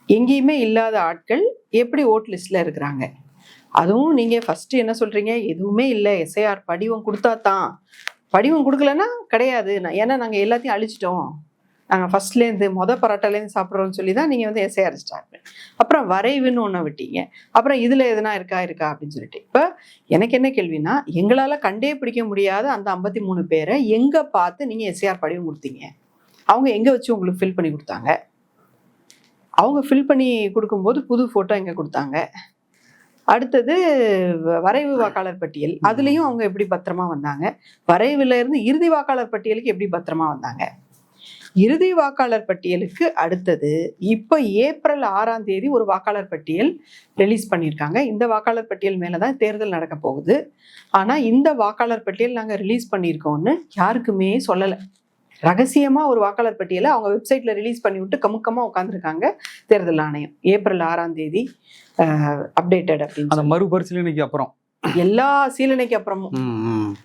எங்கேயுமே இல்லாத ஆட்கள் எப்படி ஓட் லிஸ்ட்ல இருக்கிறாங்க? அதுவும் நீங்க ஃபர்ஸ்ட் என்ன சொல்றீங்க? எதுவுமே இல்ல, எஸ்ஐஆர் படிவம் குடுத்தா தான். படிவம் குடுக்கலன்னா கிடையாது. ஏன்னா நாங்க எல்லாத்தையும் அழிச்சிட்டோம். நாங்க ஃபர்ஸ்ட்லேருந்து பரோட்டாலேருந்து சாப்பிட்றோம்னு சொல்லி தான் நீங்க வந்து எஸ்ஐஆர் ஸ்டார்ட். அப்புறம் வரைவுன்னு ஒண்ண விட்டீங்க. அப்புறம் இதுல எதுனா இருக்கா அப்படின்னு சொல்லிட்டு. இப்ப எனக்கு என்ன கேள்வின்னா, எங்களால கண்டே பிடிக்க முடியாத அந்த 53 பேர எங்க பார்த்து நீங்க எஸ்ஐஆர் படிவம் குடுத்தீங்க? அவங்க எங்க வச்சு உங்களுக்கு ஃபில் பண்ணி குடுத்தாங்க? அவங்க ஃபில் பண்ணி குடுக்கும்போது புது ஃபோட்டோ எங்க குடுத்தாங்க? அடுத்தது வரைவு வாக்காளர் பட்டியல். அதுலயும் அவங்க எப்படி பத்திரமா வந்தாங்க? வரைவுல இருந்து இறுதி வாக்காளர் பட்டியலுக்கு எப்படி பத்திரமா வந்தாங்க? இறுதி வாக்காளர் பட்டியலுக்கு அடுத்தது இப்ப ஏப்ரல் 6ஆம் தேதி ஒரு வாக்காளர் பட்டியல் ரிலீஸ் பண்ணியிருக்காங்க. இந்த வாக்காளர் பட்டியல் மேலதான் தேர்தல் நடக்க போகுது. ஆனா இந்த வாக்காளர் பட்டியல் நாங்க ரிலீஸ் பண்ணியிருக்கோம்னு யாருக்குமே சொல்லல. ரகசியமா ஒரு வாக்காளர் பட்டியலை அவங்க வெப்சைட்ல ரிலீஸ் பண்ணி விட்டு கமுக்கமா உட்காந்துருக்காங்க தேர்தல் ஆணையம். ஏப்ரல் 6ஆம் தேதி அப்டேட்டட் அப்படின்னு மறுபரிசீலனைக்கு அப்புறம் எல்லா சீலனைக்கு அப்புறமும்